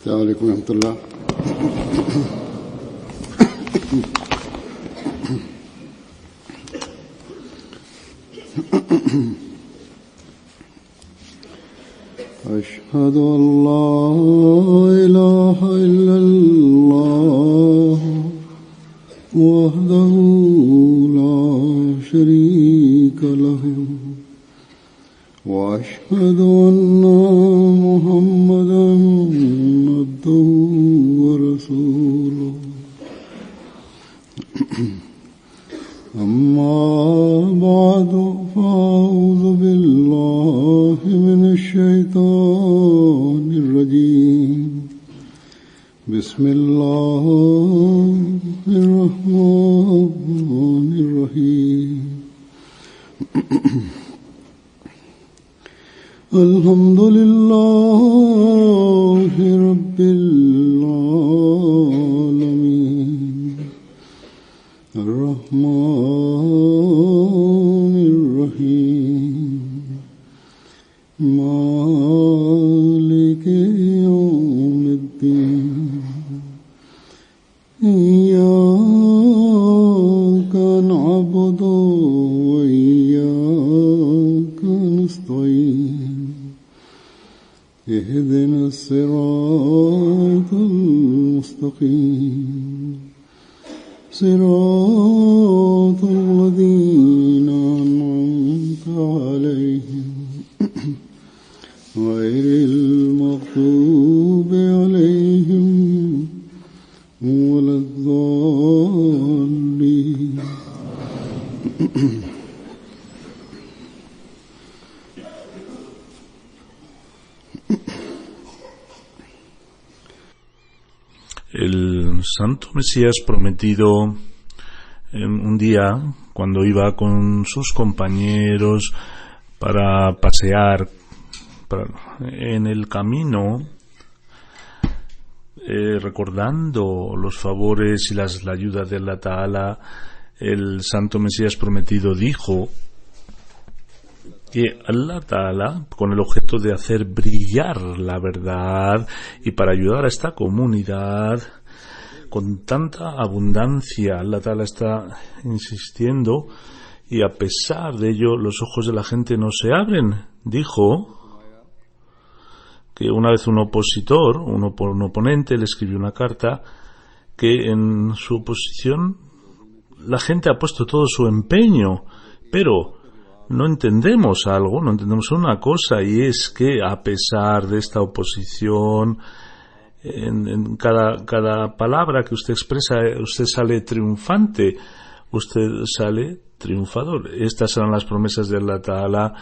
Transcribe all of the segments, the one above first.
السلام عليكم ورحمة الله. أشهد أن لا إله إلا الله وحده لا شريك له وأشهد أن محمدا عبده ورسوله أما بعد فأعوذ بالله من الشيطان الرجيم بسم الله الرحمن الرحيم الحمد لله رب العالمين الرحمن الرحيم مالك يوم الدين إياك نعبد وإياك نستعين اهدنا الصراط المستقيم صراط الذين أنعمت عليهم غير المغضوب عليهم ولا الضالين. El Santo Mesías prometido, un día, cuando iba con sus compañeros para pasear en el camino, recordando los favores y la ayuda de Allah Ta'ala, el Santo Mesías prometido dijo que Allah Ta'ala, con el objeto de hacer brillar la verdad y para ayudar a esta comunidad con tanta abundancia, Allah Ta'ala está insistiendo, y a pesar de ello los ojos de la gente no se abren. Dijo que una vez un oponente le escribió una carta que en su oposición la gente ha puesto todo su empeño, pero no entendemos una cosa, y es que a pesar de esta oposición, en cada palabra que usted expresa, usted sale triunfante, usted sale triunfador. Estas eran las promesas de Allah Ta'ala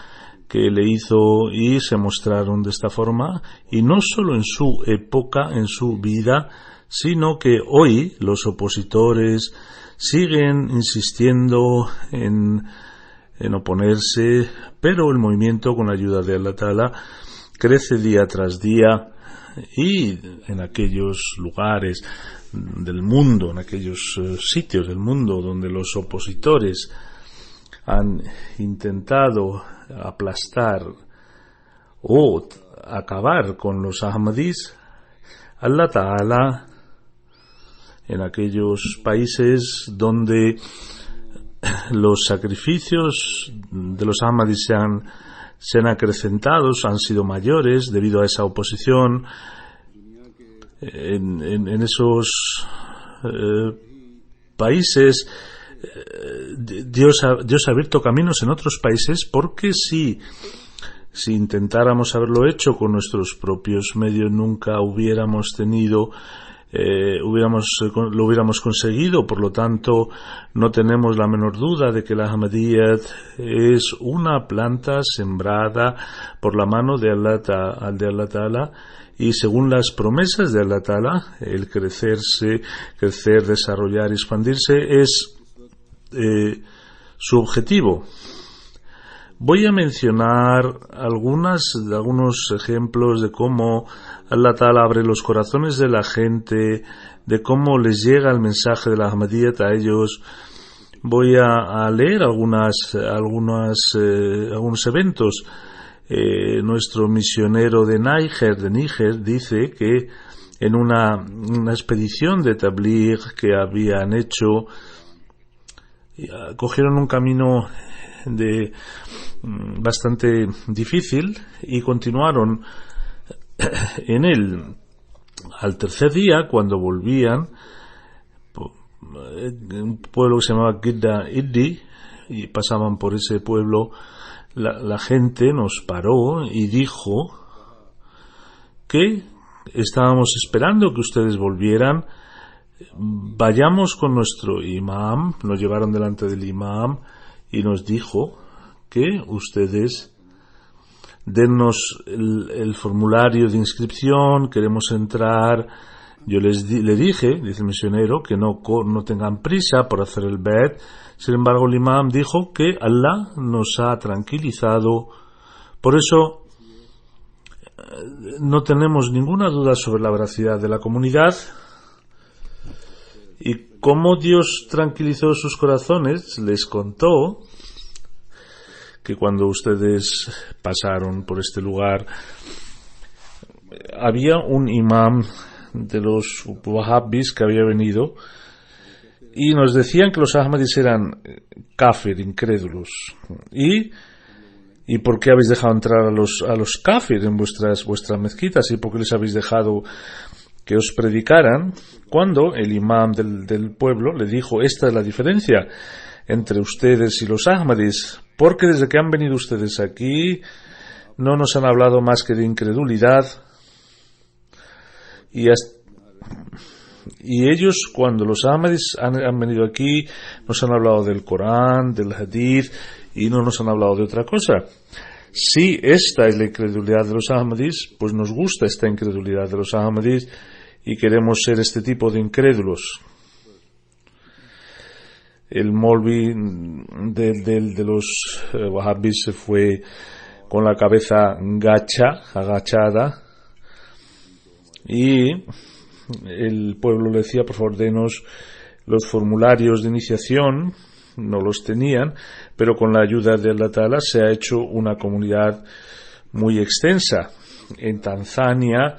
que le hizo y se mostraron de esta forma, y no solo en su época, en su vida, sino que hoy los opositores siguen insistiendo en oponerse, pero el movimiento, con la ayuda de Allah Ta'ala, crece día tras día, y en aquellos lugares del mundo, en aquellos sitios del mundo donde los opositores han intentado aplastar o acabar con los Ahmadís, Allah Ta'ala, en aquellos países donde los sacrificios de los Ahmadis se han acrecentado, han sido mayores debido a esa oposición, en esos países Dios ha abierto caminos en otros países, porque si intentáramos haberlo hecho con nuestros propios medios nunca hubiéramos tenido lo hubiéramos conseguido. Por lo tanto, no tenemos la menor duda de que la Ahmadiyyat es una planta sembrada por la mano de Allah Ta'ala, y según las promesas de Allah Ta'ala, el crecer, desarrollar y expandirse es su objetivo. Voy a mencionar algunos ejemplos de cómo Allah Ta'ala abre los corazones de la gente, de cómo les llega el mensaje de la Ahmadiyyat a ellos. Voy a leer algunos eventos. Nuestro misionero de Níger dice que en una expedición de tabligh que habían hecho. Cogieron un camino bastante difícil y continuaron en él. Al tercer día, cuando volvían, un pueblo que se llamaba Gidda Iddi, y pasaban por ese pueblo, la gente nos paró y dijo que estábamos esperando que ustedes volvieran, vayamos con nuestro imam. Nos llevaron delante del imam y nos dijo que ustedes dennos el formulario de inscripción, queremos entrar. Yo le dije, dice el misionero, que no tengan prisa por hacer el bet. Sin embargo, el imam dijo que Allah nos ha tranquilizado. Por eso no tenemos ninguna duda sobre la veracidad de la comunidad. Y como Dios tranquilizó sus corazones, les contó que cuando ustedes pasaron por este lugar, había un imam de los Wahhabis que había venido y nos decían que los Ahmadis eran kafir, incrédulos. ¿Y por qué habéis dejado entrar a los kafir en vuestras mezquitas? ¿Y por qué les habéis dejado que os predicaran? Cuando el imam del pueblo le dijo: esta es la diferencia entre ustedes y los Ahmadis, porque desde que han venido ustedes aquí no nos han hablado más que de incredulidad, y ellos, cuando los Ahmadis han venido aquí, nos han hablado del Corán, del Hadith, y no nos han hablado de otra cosa. Si esta es la incredulidad de los Ahmadis, pues nos gusta esta incredulidad de los Ahmadis y queremos ser este tipo de incrédulos. El Molvi de los Wahhabis se fue con la cabeza agachada, y el pueblo le decía: por favor, denos los formularios de iniciación. No los tenían, pero con la ayuda de Allah Ta'ala se ha hecho una comunidad muy extensa. En Tanzania,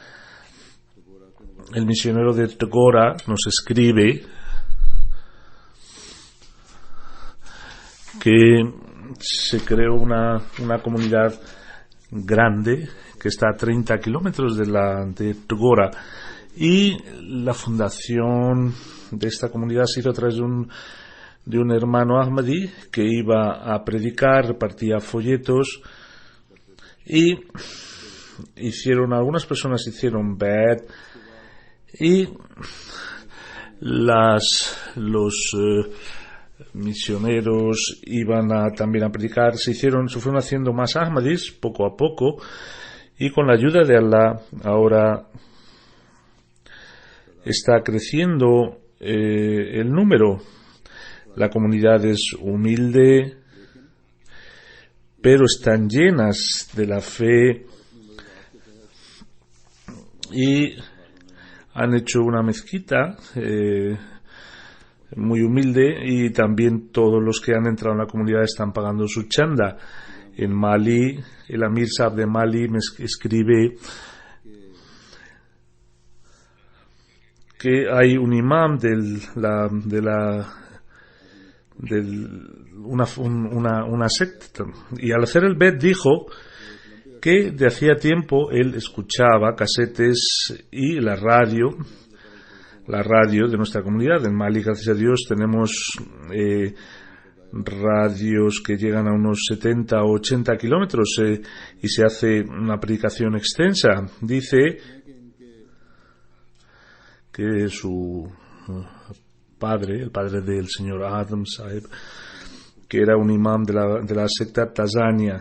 el misionero de Tabora nos escribe que se creó una comunidad grande que está a 30 kilómetros de Tabora, y la fundación de esta comunidad se hizo a través de un hermano Ahmadi que iba a predicar, repartía folletos, y algunas personas hicieron bet, y los misioneros iban también a predicar. Se fueron haciendo más Ahmadis poco a poco, y con la ayuda de Allah ahora está creciendo el número. La comunidad es humilde, pero están llenas de la fe, y han hecho una mezquita muy humilde, y también todos los que han entrado en la comunidad están pagando su chanda. En Mali, el Amir Saab de Mali me escribe que hay un imam una secta, y al hacer el bet dijo que de hacía tiempo él escuchaba casetes y la radio de nuestra comunidad. En Mali, gracias a Dios, tenemos radios que llegan a unos 70 o 80 kilómetros, y se hace una predicación extensa. Dice que su padre, el padre del señor Adam Sahib, que era un imam de la secta Tanzania,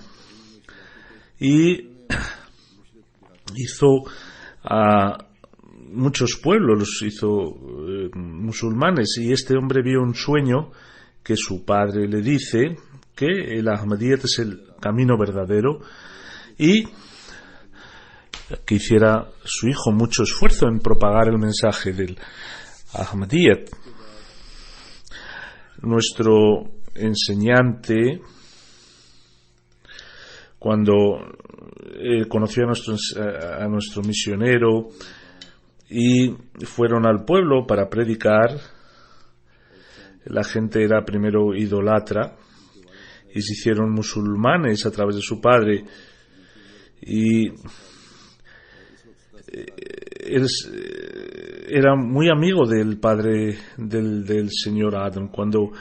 y hizo a muchos pueblos, los hizo musulmanes, y este hombre vio un sueño que su padre le dice que el Ahmadiyyat es el camino verdadero, y que hiciera su hijo mucho esfuerzo en propagar el mensaje del Ahmadiyyat. Nuestro enseñante, cuando conoció a nuestro misionero y fueron al pueblo para predicar. La gente era primero idolatra y se hicieron musulmanes a través de su padre, y era muy amigo del padre del señor Adam. Cuando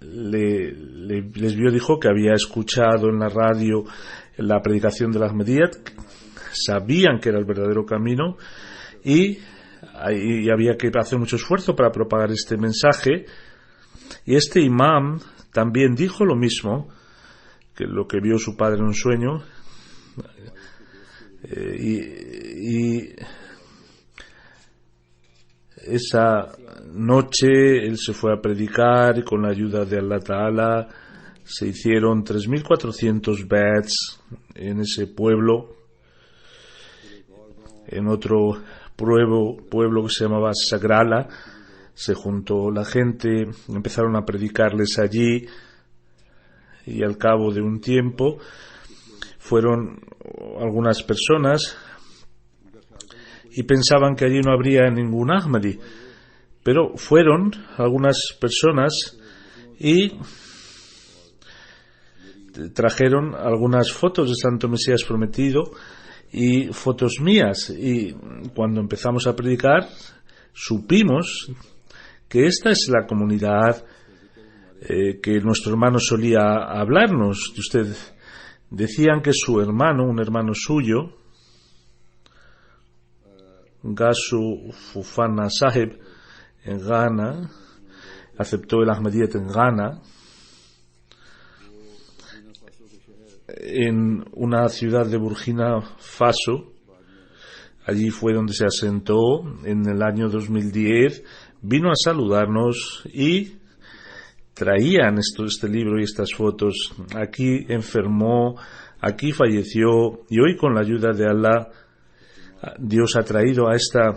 les vio, dijo que había escuchado en la radio la predicación de Ahmadiyyat, sabían que era el verdadero camino y había que hacer mucho esfuerzo para propagar este mensaje. Y este imam también dijo lo mismo, que lo que vio su padre en un sueño, y esa noche él se fue a predicar y con la ayuda de Allah Ta'ala se hicieron 3.400 bets en ese pueblo. En otro pueblo que se llamaba Sagrala se juntó la gente, empezaron a predicarles allí, y al cabo de un tiempo fueron algunas personas y pensaban que allí no habría ningún Ahmadi, pero fueron algunas personas y trajeron algunas fotos de Santo Mesías Prometido y fotos mías, y cuando empezamos a predicar supimos que esta es la comunidad que nuestro hermano solía hablarnos de usted. Decían que su hermano, un hermano suyo, Gasu Fufana Sahib, en Ghana, aceptó el Ahmadiyyat en Ghana, en una ciudad de Burkina Faso. Allí fue donde se asentó en el año 2010, vino a saludarnos y traían este libro y estas fotos. Aquí enfermó, aquí falleció, y hoy, con la ayuda de Allah, Dios ha traído a esta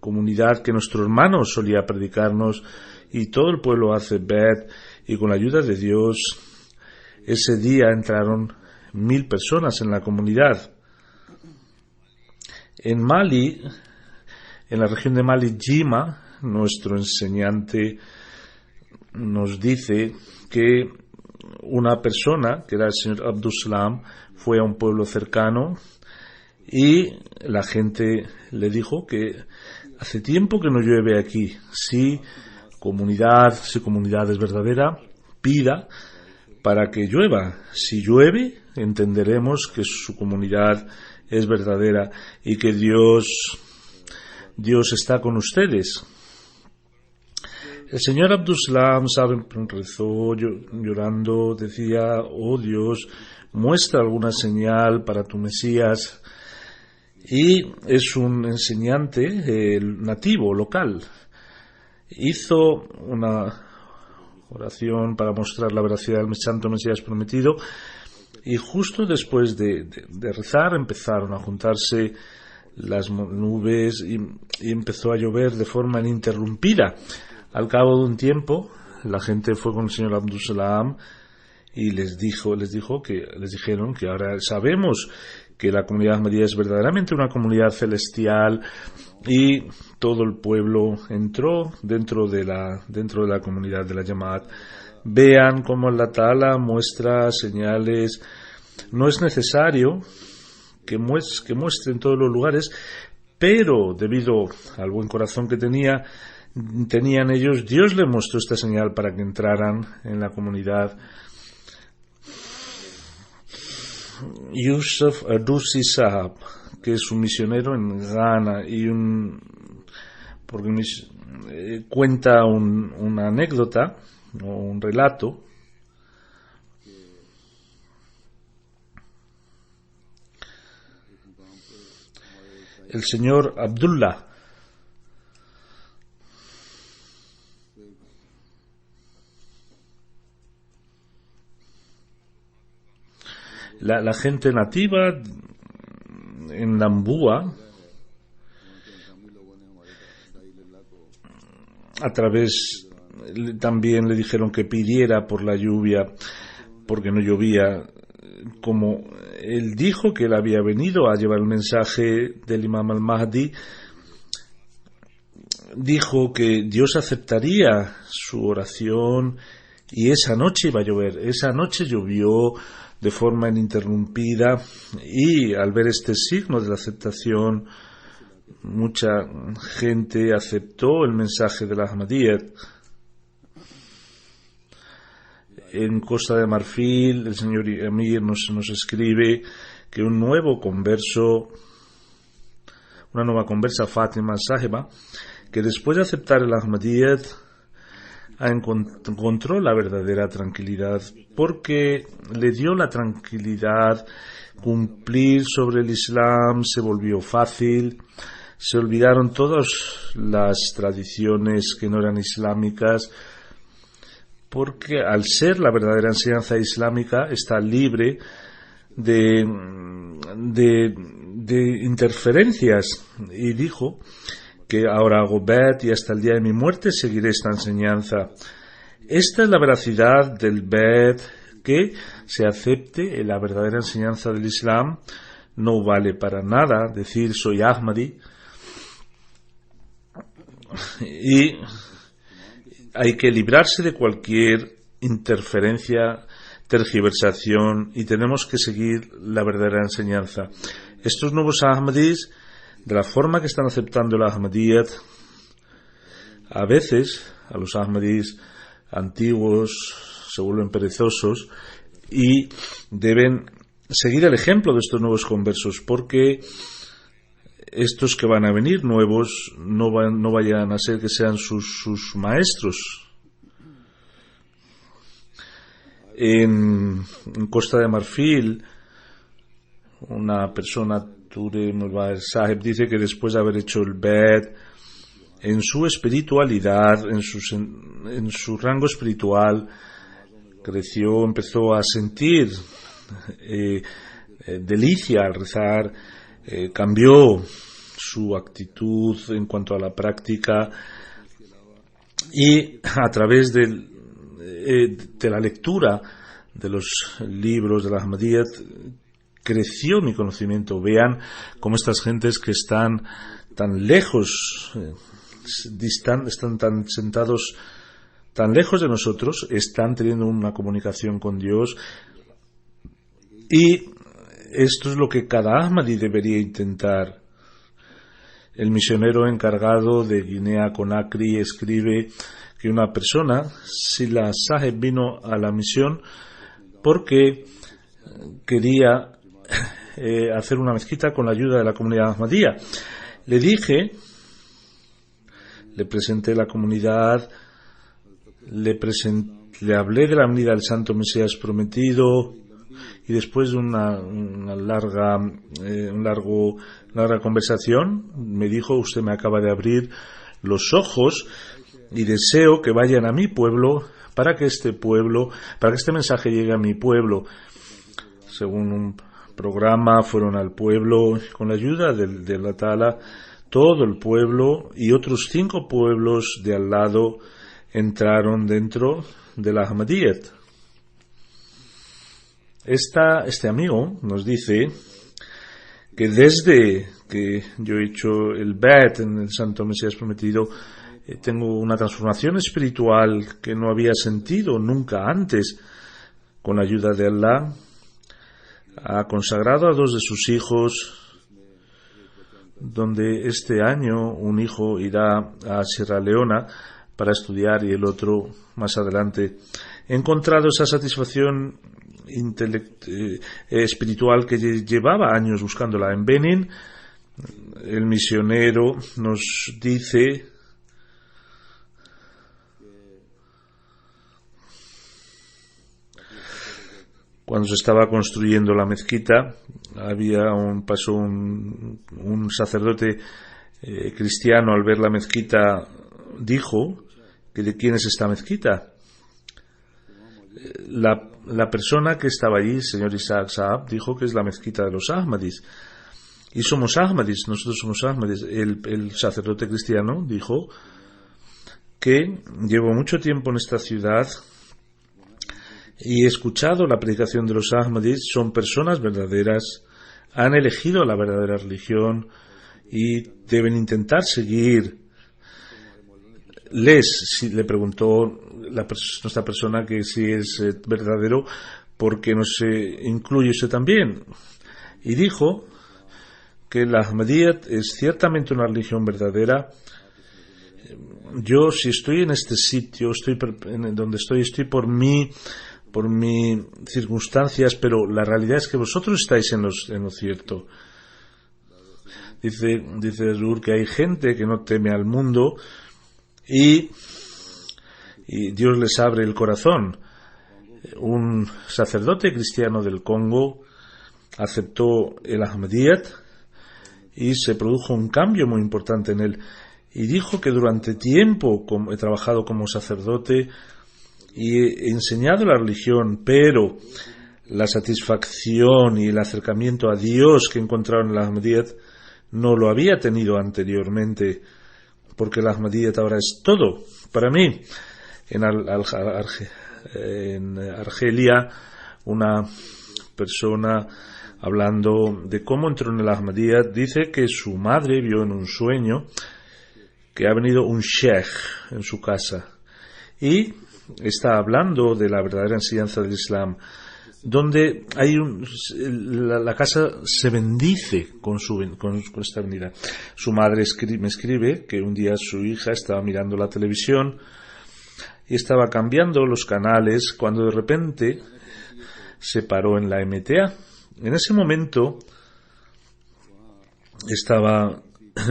comunidad que nuestro hermano solía predicarnos, y todo el pueblo hace bet, y con la ayuda de Dios ese día entraron 1.000 personas en la comunidad. En Mali, en la región de Mali, Jima, nuestro enseñante nos dice que una persona, que era el señor Abdul Salam, fue a un pueblo cercano y la gente le dijo que hace tiempo que no llueve aquí. Si comunidad es verdadera, pida para que llueva. Si llueve, entenderemos que su comunidad es verdadera y que Dios está con ustedes. El señor Abdul Salam, saben, rezó llorando, decía: oh Dios, muestra alguna señal para tu Mesías. Y es un enseñante nativo, local. Hizo una oración para mostrar la veracidad del Santo Mesías Prometido, y justo después de rezar empezaron a juntarse las nubes y empezó a llover de forma ininterrumpida. Al cabo de un tiempo, la gente fue con el señor Abdul Salam y les dijeron que ahora sabemos que la comunidad Ahmadiyya es verdaderamente una comunidad celestial, y todo el pueblo entró dentro de la comunidad de la Jamaat. Vean cómo Allah Ta'ala muestra señales. No es necesario que muestre en todos los lugares, pero debido al buen corazón que tenían ellos, Dios le mostró esta señal para que entraran en la comunidad. Yusuf Adusi Sahab, que es un misionero en Ghana, cuenta una anécdota o un relato. El señor Abdullah la gente nativa en Lambúa, también le dijeron que pidiera por la lluvia, porque no llovía. Como él dijo que él había venido a llevar el mensaje del Imam al-Mahdi, dijo que Dios aceptaría su oración y esa noche iba a llover. Esa noche llovió de forma ininterrumpida y al ver este signo de la aceptación, mucha gente aceptó el mensaje de la Ahmadiyyat. En Costa de Marfil, el señor Amir nos escribe que una nueva conversa, Fátima Sahiba, que después de aceptar el Ahmadiyyat encontró la verdadera tranquilidad, porque le dio la tranquilidad. Cumplir sobre el Islam se volvió fácil, se olvidaron todas las tradiciones que no eran islámicas, porque al ser la verdadera enseñanza islámica está libre de interferencias, y dijo que ahora hago bet y hasta el día de mi muerte seguiré esta enseñanza. Esta es la veracidad del bet, que se acepte la verdadera enseñanza del Islam. No vale para nada decir soy Ahmadi, y hay que librarse de cualquier interferencia, tergiversación, y tenemos que seguir la verdadera enseñanza. Estos nuevos Ahmadis, de la forma que están aceptando la Ahmadiyyat, a veces a los Ahmadis antiguos se vuelven perezosos y deben seguir el ejemplo de estos nuevos conversos, porque estos que van a venir nuevos no vayan a ser que sean sus maestros. En Costa de Marfil, una persona, Ture Mulbaer Sahib, dice que después de haber hecho el bet, en su espiritualidad, en su rango espiritual, creció, empezó a sentir delicia al rezar, cambió su actitud en cuanto a la práctica, y a través de la lectura de los libros de la Ahmadiyyat creció mi conocimiento. Vean cómo estas gentes que están tan lejos, están tan sentados tan lejos de nosotros, están teniendo una comunicación con Dios, y esto es lo que cada Ahmadi debería intentar. El misionero encargado de Guinea Conakry escribe que una persona, Sila Saheb, vino a la misión porque quería hacer una mezquita con la ayuda de la comunidad Ahmadiyya. Le presenté la comunidad, le hablé de la venida del Santo Mesías prometido, y después de una larga conversación me dijo: usted me acaba de abrir los ojos y deseo que vayan a mi pueblo para que este mensaje llegue a mi pueblo. Según un programa fueron al pueblo con la ayuda de Allah Ta'ala. Todo el pueblo y otros 5 pueblos de al lado entraron dentro de la Ahmadiyyat. Este amigo nos dice que desde que yo he hecho el bet en el Santo Mesías prometido, tengo una transformación espiritual que no había sentido nunca antes. Con la ayuda de Allah, ha consagrado a 2 de sus hijos, donde este año un hijo irá a Sierra Leona para estudiar y el otro más adelante. He encontrado esa satisfacción espiritual que llevaba años buscándola. En Benin, el misionero nos dice cuando se estaba construyendo la mezquita, pasó un sacerdote cristiano. Al ver la mezquita dijo que ¿de quién es esta mezquita? La persona que estaba allí, el señor Isaac Saab, dijo que es la mezquita de los Ahmadis. Y somos Ahmadis, nosotros somos Ahmadis. El sacerdote cristiano dijo que llevo mucho tiempo en esta ciudad y he escuchado la predicación de los Ahmadis. Son personas verdaderas, han elegido la verdadera religión y deben intentar seguir le preguntó nuestra persona que si es verdadero, ¿por qué no se incluye usted también? Y dijo que la Ahmadiyyat es ciertamente una religión verdadera. Yo, si estoy en este sitio, donde estoy por mis circunstancias, pero la realidad es que vosotros estáis en lo cierto. Dice Zur que hay gente que no teme al mundo y Dios les abre el corazón. Un sacerdote cristiano del Congo aceptó el Ahmadiyyat y se produjo un cambio muy importante en él. Y dijo que durante tiempo he trabajado como sacerdote y he enseñado la religión, pero la satisfacción y el acercamiento a Dios que encontraron en el Ahmadiyyat no lo había tenido anteriormente, porque el Ahmadiyyat ahora es todo para mí. En Argelia, una persona hablando de cómo entró en el Ahmadiyyat dice que su madre vio en un sueño que ha venido un sheikh en su casa y está hablando de la verdadera enseñanza del Islam, donde la casa se bendice con esta venida. Su madre me escribe que un día su hija estaba mirando la televisión y estaba cambiando los canales cuando de repente se paró en la MTA. En ese momento estaba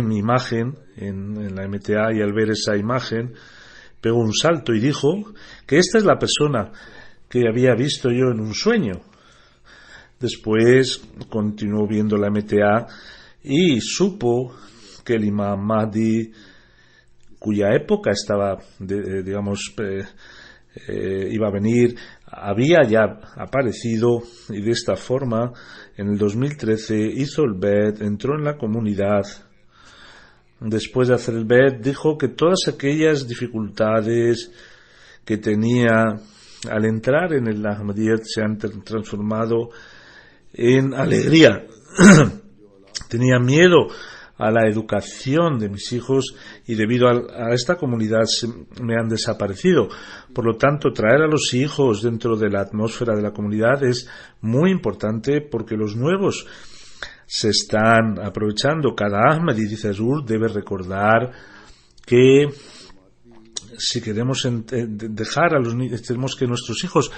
mi imagen en la MTA y al ver esa imagen pegó un salto y dijo que esta es la persona que había visto yo en un sueño. Después continuó viendo la MTA y supo que el Imam Mahdi, cuya época estaba, iba a venir, había ya aparecido, y de esta forma en el 2013 hizo el Bet, entró en la comunidad. Después de hacer el Bet dijo que todas aquellas dificultades que tenía al entrar en el Ahmadiyyat se han transformado en alegría. Tenía miedo a la educación de mis hijos y debido a esta comunidad me han desaparecido. Por lo tanto, traer a los hijos dentro de la atmósfera de la comunidad es muy importante porque los nuevos se están aprovechando. Cada Ahmadi, dice Zur, debe recordar que si queremos dejar a los niños, tenemos que nuestros hijos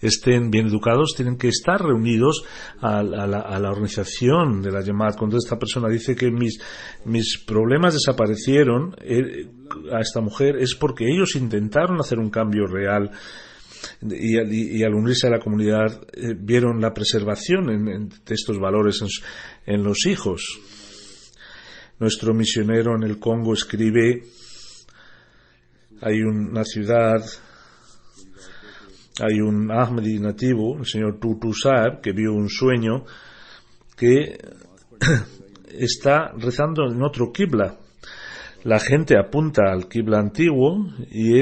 estén bien educados, tienen que estar reunidos a la organización de la Jamaat. Cuando esta persona dice que mis problemas desaparecieron a esta mujer es porque ellos intentaron hacer un cambio real y al unirse a la comunidad vieron la preservación de estos valores en los hijos. Nuestro misionero en el Congo escribe: hay una ciudad, hay un Ahmadi nativo, el señor Tutu Saab, que vio un sueño que está rezando en otro Qibla. La gente apunta al Qibla antiguo y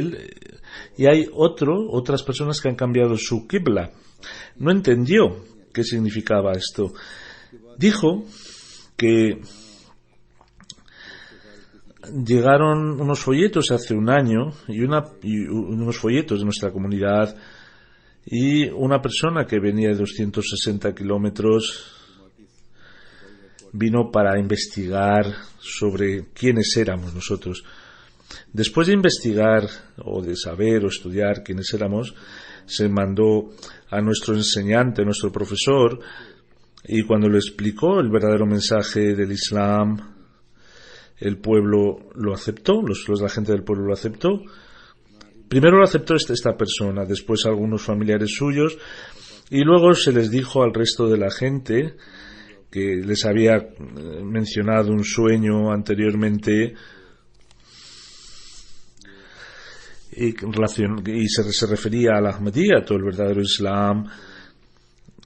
hay otras personas que han cambiado su Qibla. No entendió qué significaba esto. Dijo que llegaron unos folletos hace un año y unos folletos de nuestra comunidad y una persona que venía de 260 kilómetros vino para investigar sobre quiénes éramos nosotros. Después de investigar o de saber o estudiar quiénes éramos, se mandó a nuestro enseñante, nuestro profesor, y cuando le explicó el verdadero mensaje del Islam, el pueblo lo aceptó, la gente del pueblo lo aceptó. Primero lo aceptó esta persona, después algunos familiares suyos, y luego se les dijo al resto de la gente que les había mencionado un sueño anteriormente y se refería al Ahmadiyya, todo el verdadero Islam,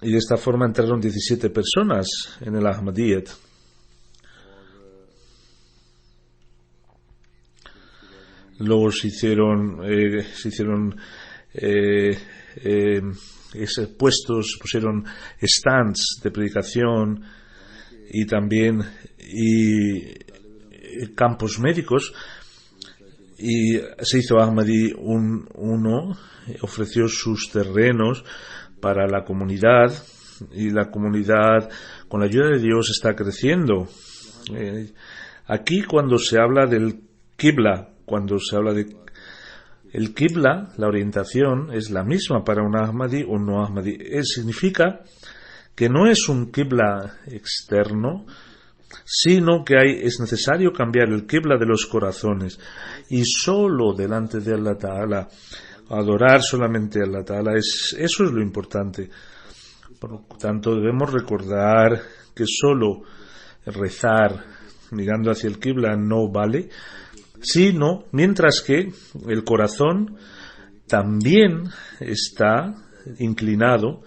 y de esta forma entraron 17 personas en el Ahmadiyyat. Luego se hicieron pusieron stands de predicación y también campos médicos, y se hizo Ahmadi uno, ofreció sus terrenos para la comunidad, y la comunidad, con la ayuda de Dios, está creciendo. Aquí, cuando se habla del Qibla, cuando se habla de el Qibla, la orientación es la misma para un Ahmadi o un no Ahmadi. Significa que no es un Qibla externo, sino que es necesario cambiar el Qibla de los corazones, y solo delante de Allah Ta'ala, adorar solamente a Allah Ta'ala, eso es lo importante. Por lo tanto, debemos recordar que solo rezar mirando hacia el Qibla no vale, sino mientras que el corazón también está inclinado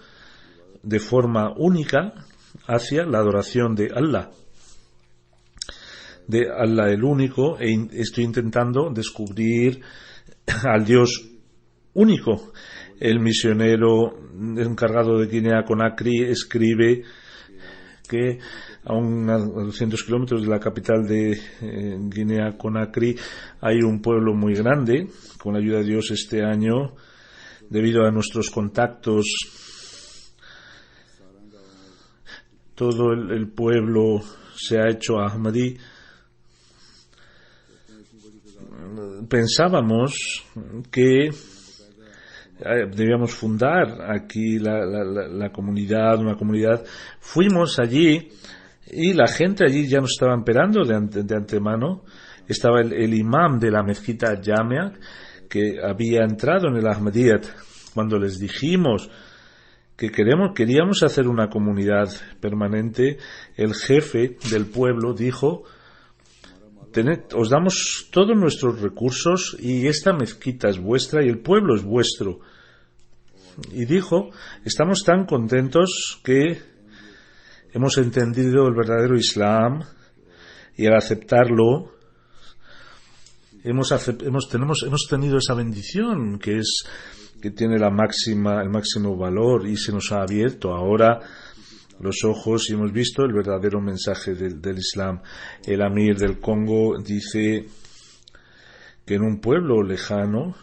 de forma única hacia la adoración de Allah el único, estoy intentando descubrir al Dios único. El misionero encargado de Guinea-Conakry escribe que a unos 200 kilómetros de la capital de Guinea-Conakry hay un pueblo muy grande. Con la ayuda de Dios, este año, debido a nuestros contactos, todo el pueblo se ha hecho Ahmadi. Pensábamos que debíamos fundar aquí la comunidad, una comunidad. Fuimos allí y la gente allí ya nos estaba esperando de antemano. Estaba el imam de la mezquita Jamia, que había entrado en el Ahmadiyyat. Cuando les dijimos que queríamos hacer una comunidad permanente, el jefe del pueblo dijo: os damos todos nuestros recursos y esta mezquita es vuestra y el pueblo es vuestro. Y dijo: estamos tan contentos que hemos entendido el verdadero Islam, y al aceptarlo hemos tenido esa bendición que tiene el máximo valor, y se nos ha abierto ahora los ojos y hemos visto el verdadero mensaje del Islam. El Amir del Congo dice que en un pueblo lejano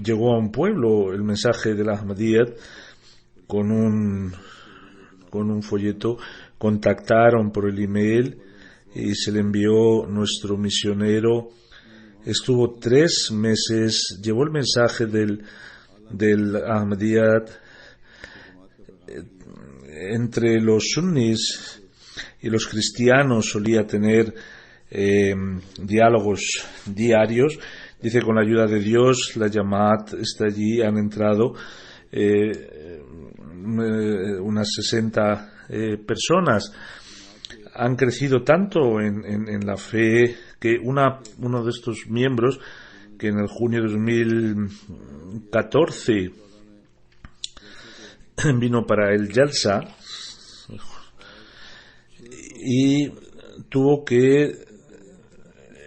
llegó a un pueblo el mensaje del Ahmadiyyat con un folleto. Contactaron por el email y se le envió. Nuestro misionero estuvo 3 meses, llevó el mensaje del Ahmadiyyat entre los sunnis y los cristianos. Solía tener diálogos diarios. Dice: con la ayuda de Dios, la Jamaat está allí, han entrado unas 60 personas. Han crecido tanto en la fe que uno de estos miembros, que en el junio de 2014 vino para el Jalsa y tuvo que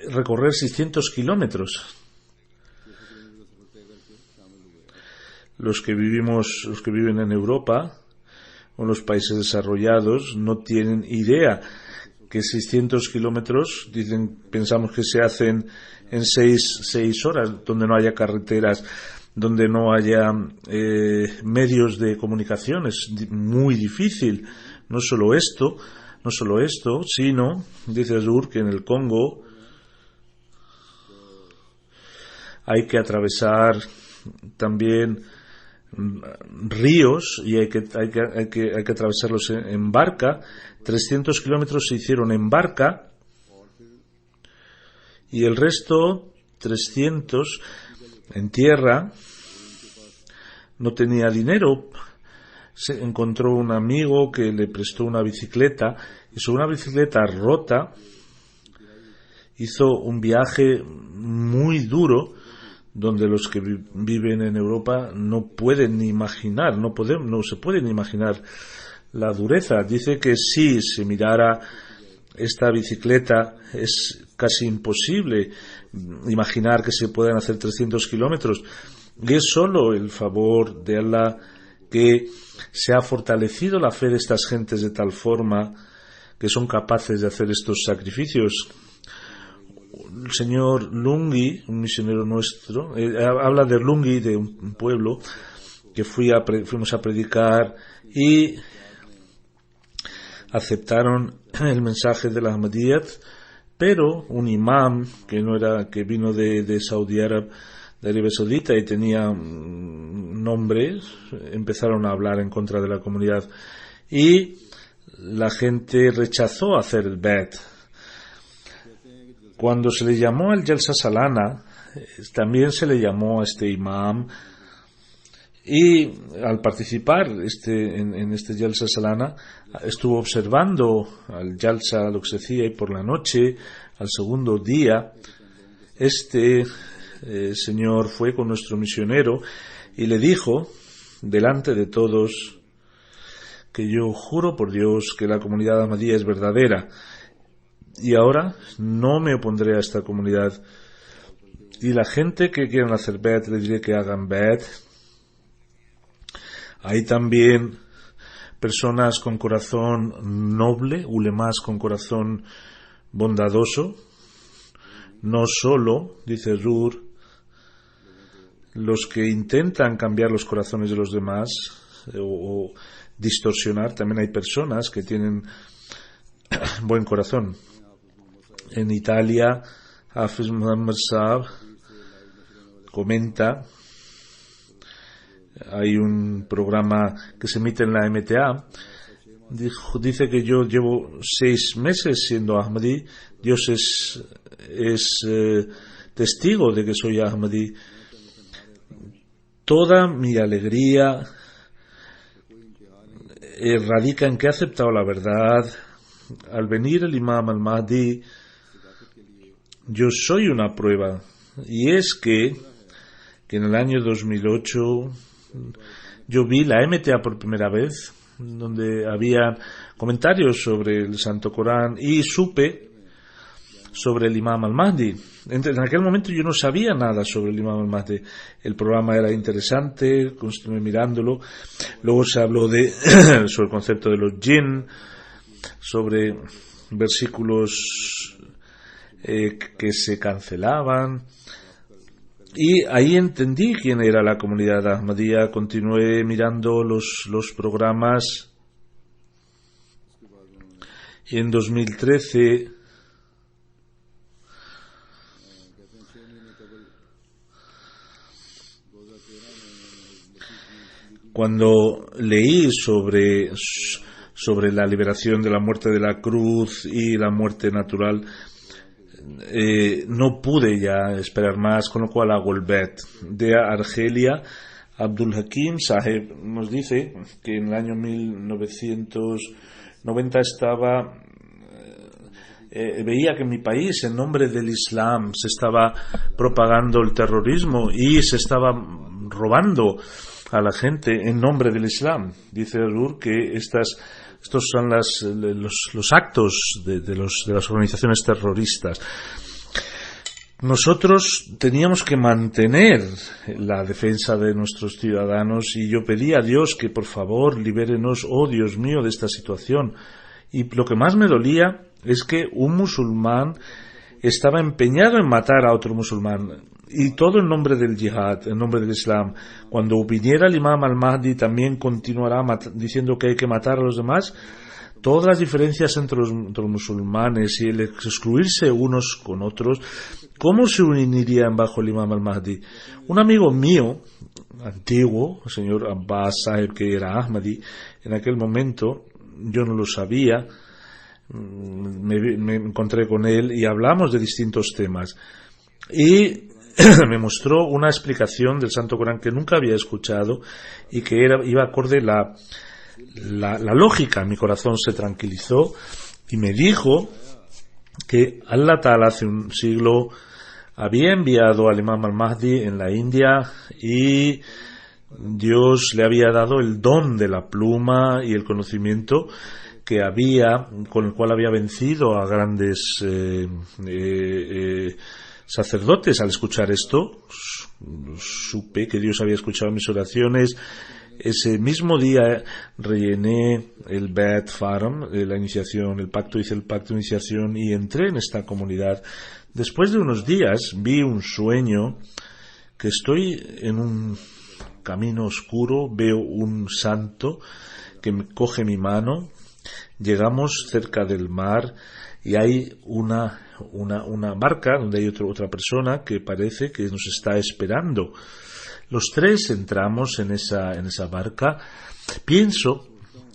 recorrer 600 kilómetros. Los que viven en Europa o en los países desarrollados no tienen idea que 600 kilómetros, pensamos que se hacen en 6 horas, donde no haya carreteras, donde no haya medios de comunicación. Es muy difícil. No solo esto, sino, dice Azur, que en el Congo hay que atravesar también ríos, y hay que atravesarlos en barca. 300 kilómetros se hicieron en barca y el resto 300 en tierra. No tenía dinero. Se encontró un amigo que le prestó una bicicleta, y sobre una bicicleta rota hizo un viaje muy duro, donde los que viven en Europa no pueden ni imaginar, no se pueden imaginar la dureza. Dice que si se mirara esta bicicleta es casi imposible imaginar que se puedan hacer 300 kilómetros. Y es solo el favor de Allah que se ha fortalecido la fe de estas gentes de tal forma que son capaces de hacer estos sacrificios. el señor Lungi, un misionero nuestro, habla de Lungi, de un pueblo que fuimos a predicar y aceptaron el mensaje de la Ahmadiyyat, pero un imam que vino de Saudi Arabia, de Arabia Saudita, y tenía nombres, empezaron a hablar en contra de la comunidad y la gente rechazó hacer el bet. Cuando se le llamó al Jalsa Salana, también se le llamó a este imam, y al participar en este Jalsa Salana estuvo observando al Jalsa, lo que se hacía, y por la noche, al segundo día, señor fue con nuestro misionero y le dijo delante de todos que yo juro por Dios que la comunidad Ahmadiyya es verdadera y ahora no me opondré a esta comunidad, y la gente que quieran hacer bet les diré que hagan bet. Hay también personas con corazón noble, ulemas con corazón bondadoso, no solo, dice Rur, los que intentan cambiar los corazones de los demás o distorsionar. También hay personas que tienen buen corazón. En Italia, Hafiz Muhammad Saab comenta, hay un programa que se emite en la MTA, dice que yo llevo 6 meses siendo Ahmadi, Dios es testigo de que soy Ahmadi. Toda mi alegría radica en que he aceptado la verdad. Al venir el Imam al-Mahdi, yo soy una prueba, y es que en el año 2008 yo vi la MTA por primera vez, donde había comentarios sobre el Santo Corán, y supe sobre el Imam al-Mahdi. En aquel momento yo no sabía nada sobre el Imam al-Mahdi. El programa era interesante, continué mirándolo. Luego se habló sobre el concepto de los jinn, sobre versículos que se cancelaban, y ahí entendí quién era la comunidad Ahmadiyya. Continué mirando los programas, y en 2013 cuando leí sobre la liberación de la muerte de la cruz y la muerte natural, no pude ya esperar más, con lo cual hago el bet. De Argelia, Abdul Hakim Saheb nos dice que en el año 1990 veía que en mi país, en nombre del Islam, se estaba propagando el terrorismo y se estaba robando a la gente en nombre del Islam. Dice Rur que estos son los actos de las organizaciones terroristas. Nosotros teníamos que mantener la defensa de nuestros ciudadanos, y yo pedí a Dios que por favor libérenos, oh Dios mío, de esta situación. Y lo que más me dolía es que un musulmán estaba empeñado en matar a otro musulmán, y todo en nombre del yihad, en nombre del Islam. Cuando viniera el Imam al-Mahdi también continuará diciendo que hay que matar a los demás. Todas las diferencias entre los musulmanes y el excluirse unos con otros, ¿cómo se unirían bajo el Imam al-Mahdi? Un amigo mío, antiguo, el señor Abbas Saheb, que era Ahmadi, en aquel momento, yo no lo sabía, me encontré con él y hablamos de distintos temas. Y me mostró una explicación del Santo Corán que nunca había escuchado y que iba acorde la lógica. Mi corazón se tranquilizó y me dijo que Allah Ta'ala hace un siglo había enviado al Imam al-Mahdi en la India, y Dios le había dado el don de la pluma y el conocimiento con el cual había vencido a grandes sacerdotes. Al escuchar esto, supe que Dios había escuchado mis oraciones Ese mismo día rellené el Bet Farm, la iniciación, hice el pacto de iniciación y entré en esta comunidad. Después de unos días vi un sueño que estoy en un camino oscuro, veo un santo que me coge mi mano, llegamos cerca del mar y hay una barca donde hay otra persona que parece que nos está esperando. Los tres entramos en esa barca. Pienso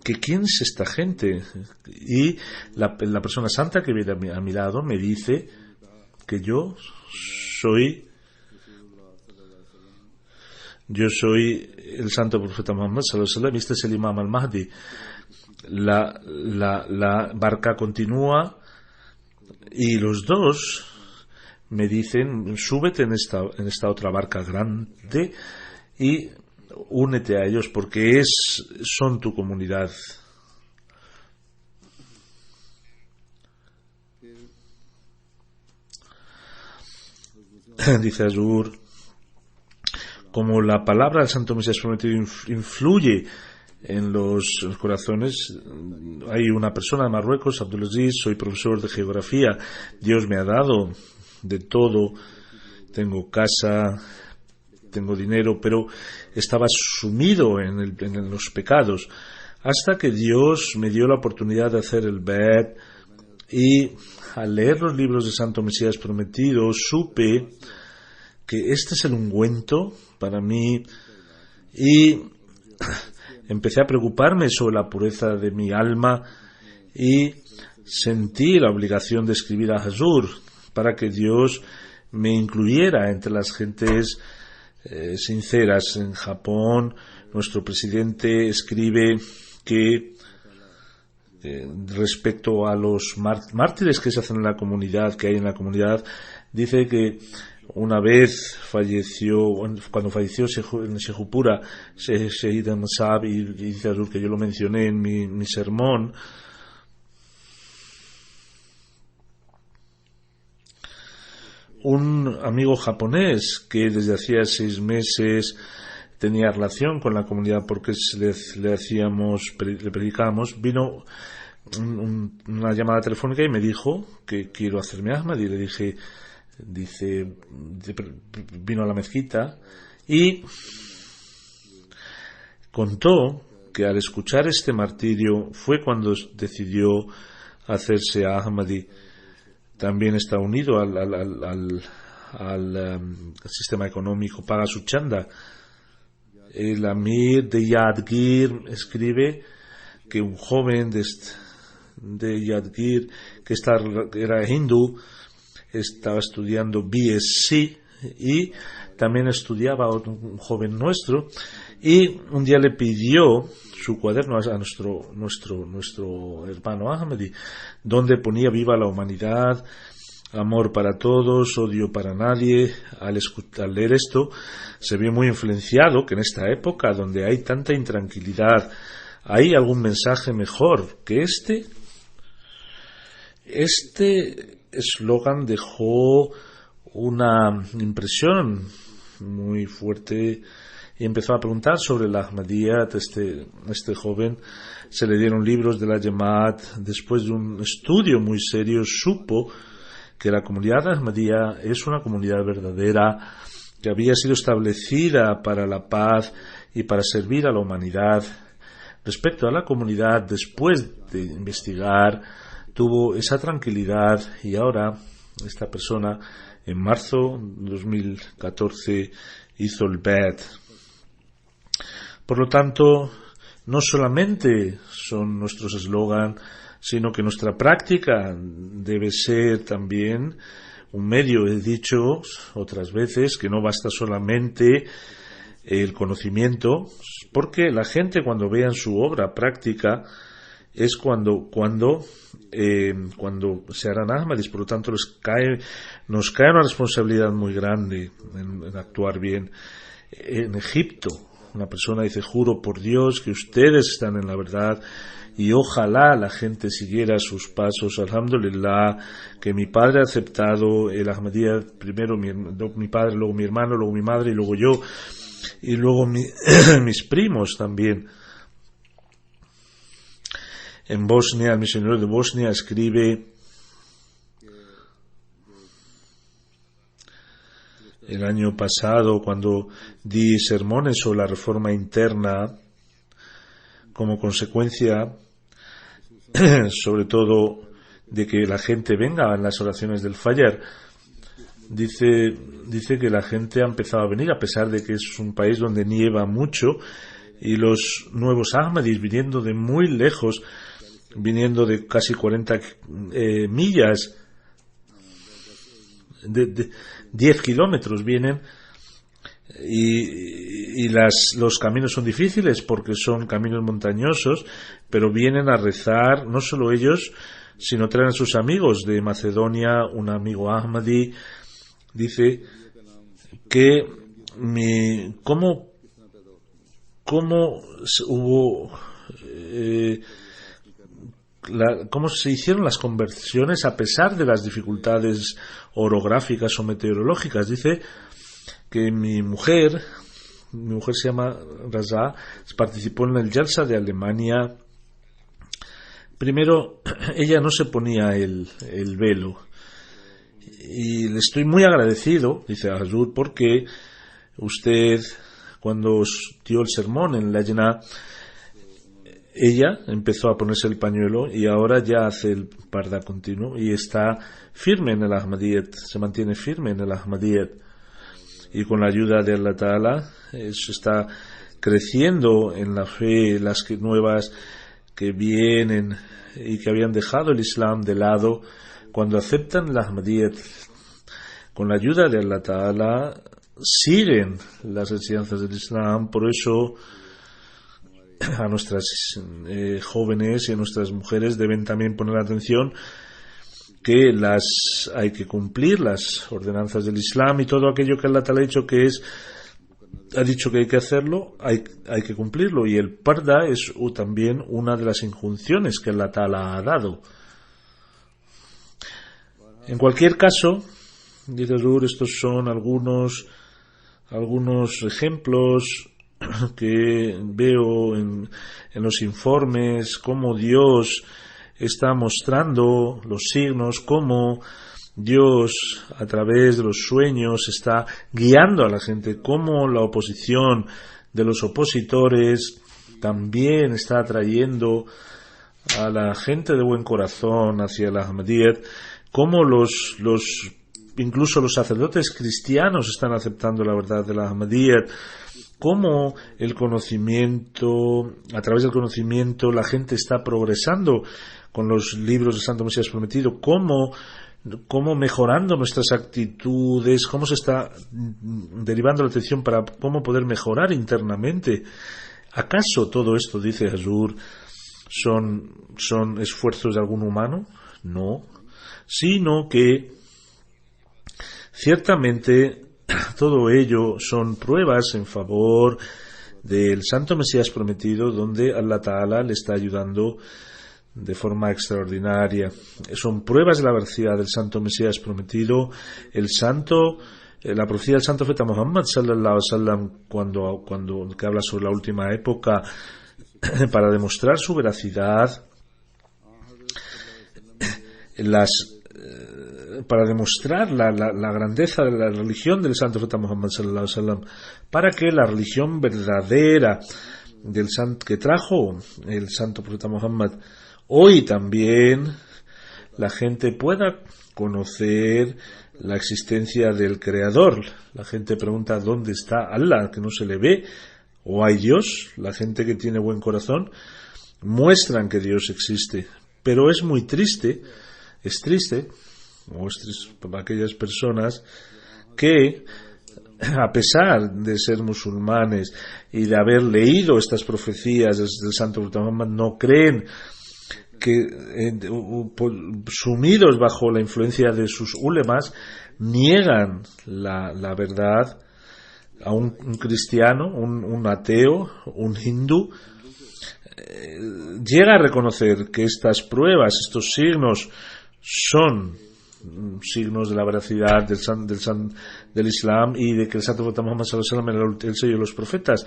que quién es esta gente, y la persona santa que viene a mi lado me dice que yo soy el santo profeta Muhammad sallallahu alaihi wasallam, este es el Imam al-Mahdi. La barca continúa y los dos me dicen: súbete en esta otra barca grande y únete a ellos porque son tu comunidad. Dice Azur, como la palabra del Santo Mesías prometido influye en los corazones. Hay una persona de Marruecos, Abdulaziz, soy profesor de geografía, Dios me ha dado de todo, tengo casa, tengo dinero, pero estaba sumido en los pecados, hasta que Dios me dio la oportunidad de hacer el Bet, y al leer los libros de Santo Mesías prometido supe que este es el ungüento para mí, y empecé a preocuparme sobre la pureza de mi alma y sentí la obligación de escribir a Hazur para que Dios me incluyera entre las gentes sinceras. En Japón, nuestro presidente escribe que respecto a los mártires que se hacen en la comunidad, que hay en la comunidad, dice que una vez cuando falleció en Sheikhupura, Sheikh Saab, y dice Azur que yo lo mencioné en mi sermón, un amigo japonés que desde hacía 6 meses tenía relación con la comunidad porque le predicábamos, vino una llamada telefónica y me dijo que quiero hacerme Ahmad, y le dije, vino a la mezquita y contó que al escuchar este martirio fue cuando decidió hacerse Ahmadi. También está unido al sistema económico, paga su chanda. El Amir de Yadgir escribe que un joven de Yadgir que era hindú, estaba estudiando BSc y también estudiaba un joven nuestro, y un día le pidió su cuaderno a nuestro hermano Ahmadi, donde ponía viva la humanidad, amor para todos, odio para nadie. Al leer esto se vio muy influenciado que en esta época donde hay tanta intranquilidad hay algún mensaje mejor que este eslogan dejó una impresión muy fuerte y empezó a preguntar sobre la Ahmadiyyat. Este joven se le dieron libros de la Jamaat. Después de un estudio muy serio supo que la comunidad Ahmadiyya es una comunidad verdadera que había sido establecida para la paz y para servir a la humanidad. Respecto a la comunidad, después de investigar, tuvo esa tranquilidad, y ahora esta persona en marzo de 2014 hizo el Bet. Por lo tanto, no solamente son nuestros eslogan, sino que nuestra práctica debe ser también un medio. He dicho otras veces que no basta solamente el conocimiento, porque la gente cuando vean su obra práctica es cuando se harán Ahmadis. Por lo tanto nos cae una responsabilidad muy grande en actuar bien. En Egipto una persona dice: juro por Dios que ustedes están en la verdad, y ojalá la gente siguiera sus pasos. Alhamdulillah, que mi padre ha aceptado el Ahmadiyya, primero mi padre, luego mi hermano, luego mi madre y luego yo. Y luego mis primos también. En Bosnia, el misionero de Bosnia escribe: el año pasado, cuando di sermones sobre la reforma interna, como consecuencia, sobre todo, de que la gente venga en las oraciones del Fajr, dice que la gente ha empezado a venir, a pesar de que es un país donde nieva mucho, y los nuevos Ahmadis viniendo de muy lejos, viniendo de casi 40 millas, de 10 kilómetros vienen, y los caminos son difíciles porque son caminos montañosos, pero vienen a rezar, no solo ellos, sino traen a sus amigos de Macedonia. Un amigo Ahmadi dice que cómo hubo cómo se hicieron las conversiones a pesar de las dificultades orográficas o meteorológicas. Dice que mi mujer se llama Raza, participó en el Jalsa de Alemania. Primero, ella no se ponía el velo, y le estoy muy agradecido, dice Hazur, porque usted, cuando os dio el sermón en la Lajna, ella empezó a ponerse el pañuelo y ahora ya hace el parda continuo y está firme en el Ahmadiyyat, se mantiene firme en el Ahmadiyyat, y con la ayuda de Allah Ta'ala está creciendo en la fe. Las nuevas que vienen y que habían dejado el Islam de lado, cuando aceptan el Ahmadiyyat, con la ayuda de Allah Ta'ala, siguen las enseñanzas del Islam. Por eso a nuestras jóvenes y a nuestras mujeres deben también poner atención que hay que cumplir las ordenanzas del Islam, y todo aquello que Allah Ta'ala ha dicho que hay que hacerlo, hay que cumplirlo, y el parda es también una de las injunciones que Allah Ta'ala ha dado. En cualquier caso, dice Zur, estos son algunos ejemplos que veo en los informes, cómo Dios está mostrando los signos, cómo Dios a través de los sueños está guiando a la gente, cómo la oposición de los opositores también está atrayendo a la gente de buen corazón hacia el Ahmadiyyat, cómo incluso los sacerdotes cristianos están aceptando la verdad del Ahmadiyyat, cómo el conocimiento, a través del conocimiento, la gente está progresando con los libros del Santo Mesías Prometido, cómo mejorando nuestras actitudes, cómo se está derivando la atención para cómo poder mejorar internamente. ¿Acaso todo esto, dice Hazur, son esfuerzos de algún humano? No, sino que ciertamente todo ello son pruebas en favor del Santo Mesías Prometido, donde Allah Ta'ala le está ayudando de forma extraordinaria. Son pruebas de la veracidad del Santo Mesías Prometido. La profecía del Santo Profeta Muhammad sallallahu alaihi wasallam, cuando que habla sobre la última época, para demostrar su veracidad, para demostrar la grandeza de la religión del Santo Profeta Muhammad sallallahu alaihi wasallam, para que la religión verdadera que trajo el Santo Profeta Muhammad hoy también la gente pueda conocer la existencia del Creador. La gente pregunta ¿dónde está Allah? Que no se le ve. ¿O hay Dios? La gente que tiene buen corazón muestran que Dios existe. Pero es muy triste, para aquellas personas que, a pesar de ser musulmanes y de haber leído estas profecías del Santo Profeta Muhammad, no creen, que sumidos bajo la influencia de sus ulemas, niegan la verdad. A un cristiano, un ateo, un hindú, llega a reconocer que estas pruebas, estos signos, son signos de la veracidad del Islam y de que el Santo Profeta Muhammad sallallahu alaihi wasallam era el sello de los profetas.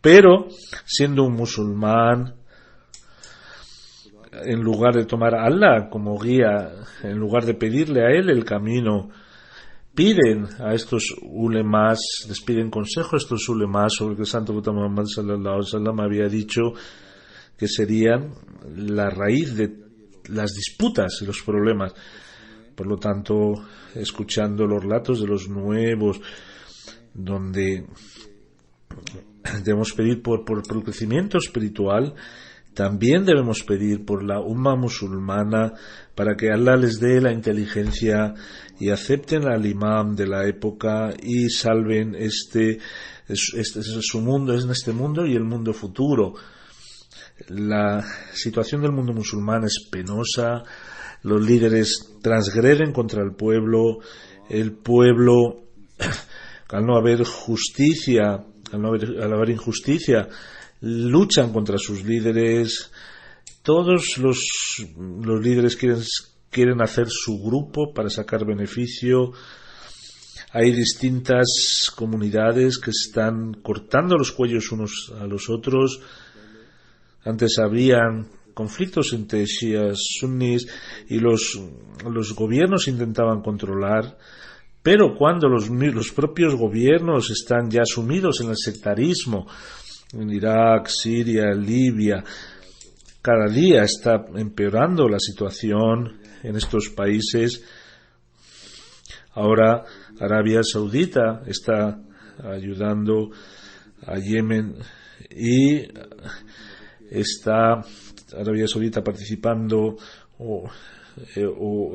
Pero, siendo un musulmán, en lugar de tomar a Allah como guía, en lugar de pedirle a él el camino, piden a estos ulemas, les piden consejo a estos ulemas sobre que el Santo Profeta Muhammad sallallahu alaihi wasallam había dicho que serían la raíz de las disputas y los problemas. Por lo tanto, escuchando los relatos de los nuevos, donde debemos pedir por el crecimiento espiritual, también debemos pedir por la umma musulmana para que Allah les dé la inteligencia y acepten al imam de la época y salven este su mundo, es en este mundo y el mundo futuro. La situación del mundo musulmán es penosa, los líderes transgreden contra el pueblo al no haber justicia, al haber injusticia, luchan contra sus líderes. Todos los líderes quieren hacer su grupo para sacar beneficio. Hay distintas comunidades que están cortando los cuellos unos a los otros. Antes habían conflictos entre shias, sunnis, y los gobiernos intentaban controlar, pero cuando los propios gobiernos están ya sumidos en el sectarismo, en Irak, Siria, Libia, cada día está empeorando la situación en estos países. Ahora Arabia Saudita está ayudando a Yemen y está Arabia Saudita participando o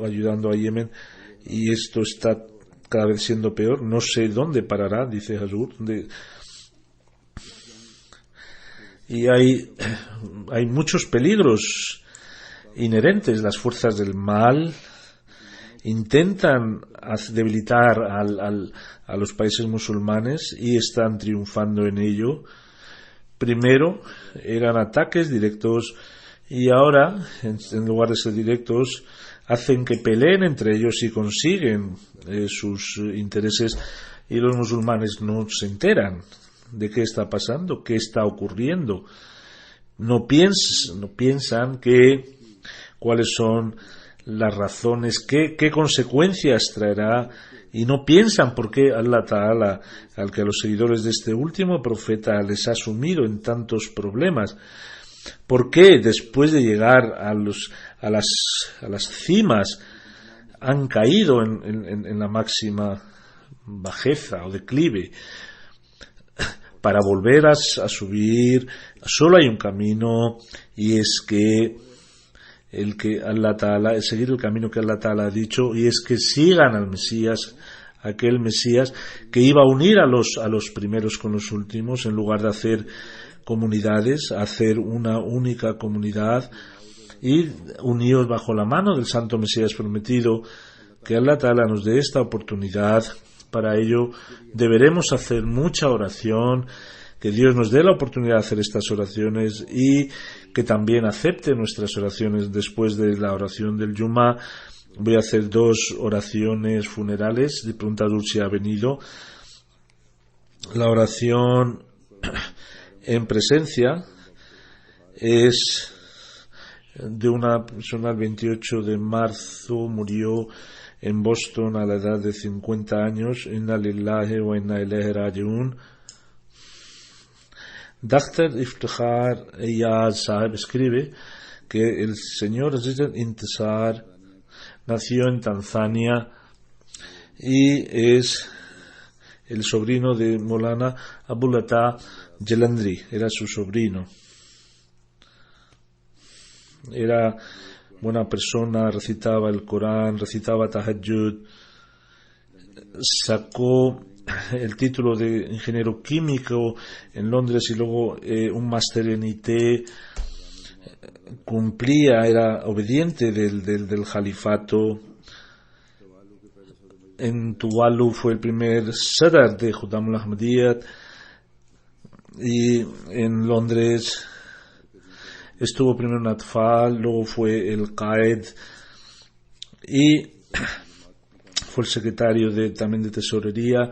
ayudando a Yemen, y esto está cada vez siendo peor. No sé dónde parará, dice Hazur. Y hay muchos peligros inherentes. Las fuerzas del mal intentan debilitar a los países musulmanes y están triunfando en ello. Primero eran ataques directos y ahora, en lugar de ser directos, hacen que peleen entre ellos y consiguen sus intereses, y los musulmanes no se enteran de qué está pasando, qué está ocurriendo. No piensan cuáles son las razones, qué consecuencias traerá, y no piensan por qué Allah Ta'ala, al que a los seguidores de este último profeta les ha sumido en tantos problemas, por qué después de llegar a las cimas han caído en la máxima bajeza o declive. Para volver a subir solo hay un camino, y es que seguir el camino que Allah Ta'ala ha dicho, y es que sigan al Mesías, aquel Mesías que iba a unir a los primeros con los últimos, en lugar de hacer comunidades, hacer una única comunidad y unidos bajo la mano del Santo Mesías prometido. Que Allah Ta'ala nos dé esta oportunidad. Para ello deberemos hacer mucha oración, que Dios nos dé la oportunidad de hacer estas oraciones y que también acepte nuestras oraciones. Después de la oración del Yuma voy a hacer 2 oraciones funerales. De pregunta Dulce ha venido. La oración en presencia es de una persona. El 28 de marzo murió en Boston a la edad de 50 años. Inna lillahi wa inna ilayhi raji'un. Dr. Iftikhar Eyaz Sahib escribe que el señor Aziz Intisar nació en Tanzania y es el sobrino de Molana Abulata Jelandri, era su sobrino. Era buena persona, recitaba el Corán, recitaba Tahajjud, sacó el título de ingeniero químico en Londres y luego un máster en IT, era obediente del califato. En Tuvalu fue el primer sadar de Khuddamul Ahmadiyyat, y en Londres estuvo primero en Atfal, luego fue el Qaed, y fue el secretario también de tesorería.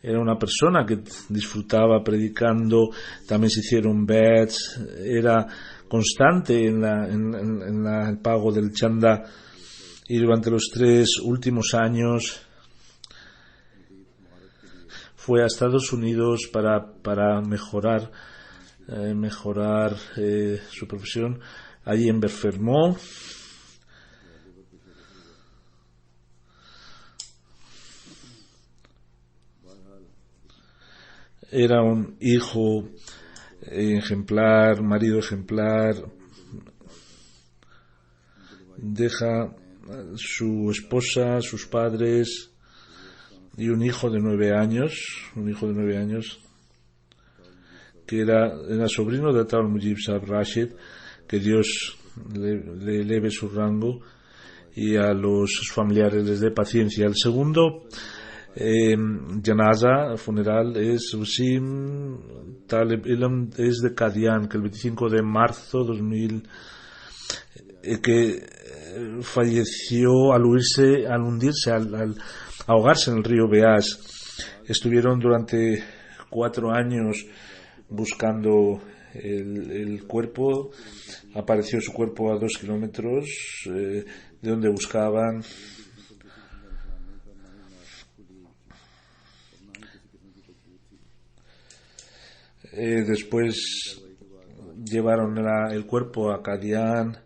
Era una persona que disfrutaba predicando, también se hicieron bets, era constante en el pago del chanda, y durante los 3 últimos años fue a Estados Unidos para mejorar su profesión. Allí enfermó. Era un hijo ejemplar, marido ejemplar. Deja su esposa, sus padres y un hijo de 9 años, que era sobrino de Atal Mujib Sahib Rashid, que Dios le eleve su rango y a los familiares les dé paciencia. El segundo janaza, funeral, es Wasim Talib Ilm, es de Qadian, que el 25 de marzo 2000 que falleció al hundirse, al ahogarse en el río Beas. Estuvieron durante 4 años buscando el cuerpo. Apareció su cuerpo a 2 kilómetros de donde buscaban. Después llevaron el cuerpo a Qadian,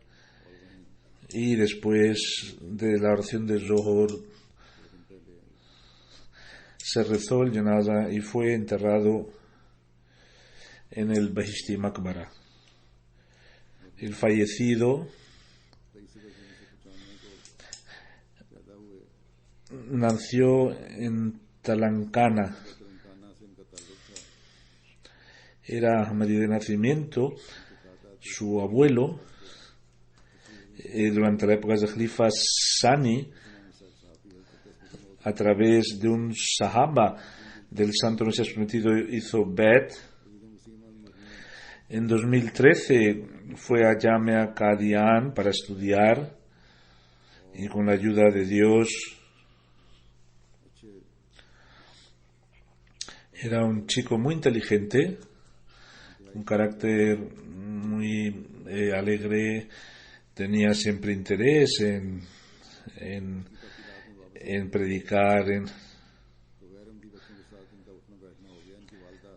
y después de la oración de Zohor se rezó el janaza y fue enterrado en el Bahishti Maqbara. El fallecido nació en Talancana. Era Ahmadi de nacimiento. Su abuelo, durante la época de Khalifa Sani, a través de un sahaba del Santo Mesías Prometido, hizo bet. En 2013 fue a Jamia Qadian para estudiar, y con la ayuda de Dios era un chico muy inteligente, un carácter muy alegre, tenía siempre interés en predicar.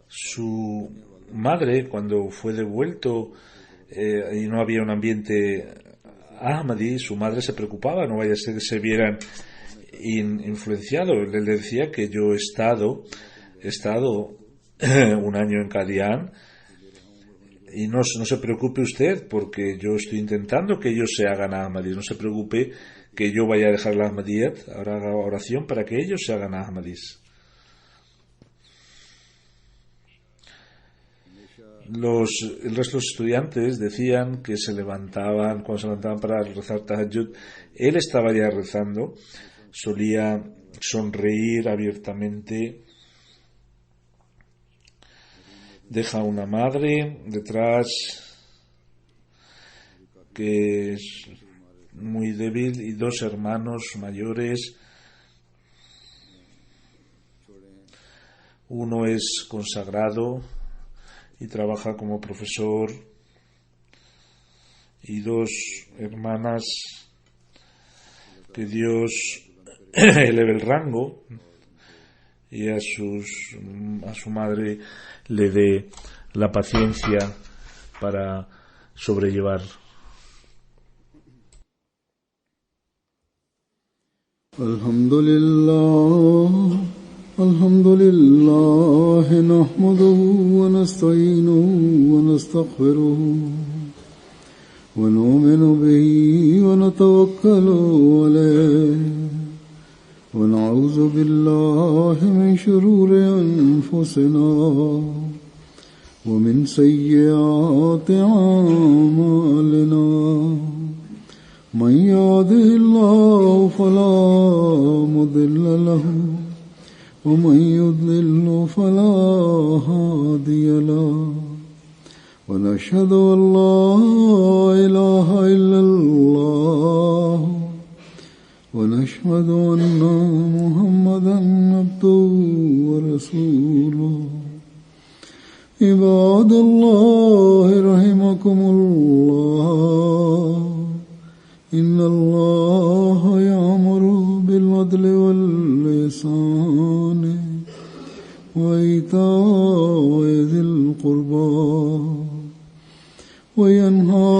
Su madre, cuando fue devuelto y no había un ambiente Ahmadi, su madre se preocupaba, no vaya a ser que se vieran influenciados. Le decía que yo he estado un año en Qadian, y no se preocupe usted, porque yo estoy intentando que ellos se hagan Ahmadis. No se preocupe que yo vaya a dejar la Ahmadiyat. Ahora haga oración para que ellos se hagan Ahmadis. El resto de los estudiantes decían que cuando se levantaban para rezar Tahajjud, él estaba ya rezando, solía sonreír abiertamente. Deja una madre detrás que es muy débil y 2 hermanos mayores. Uno es consagrado y trabaja como profesor, y 2 hermanas que Dios eleve el rango y a su madre le dé la paciencia para sobrellevar. Alhamdulillah, nahmaduhu wa nasta'inuhu wa nastaghfiruhu wa nu'minu bihi wa natawakkalu alayhi wa na'udhu billahi min shururi anfusina wa min sayyiati a'malina. من يهده الله فلا مضل له ومن يضلل فلا هادي له ونشهد أن لا إله إلا الله ونشهد أن محمدا عبده ورسوله عباد الله رحمكم الله إن الله يأمر بالعدل والإحسان وإيتاء ذي القربى وينهى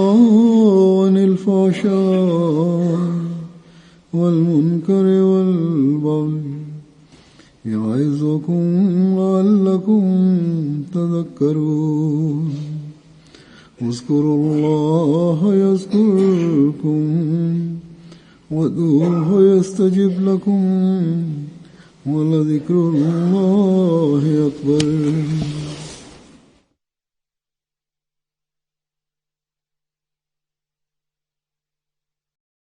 عن الفحشاء والمنكر والبغي يعظكم لعلكم تذكرون اذكروا الله يذكركم وادعوه يستجب لكم ولذكر الله أكبر.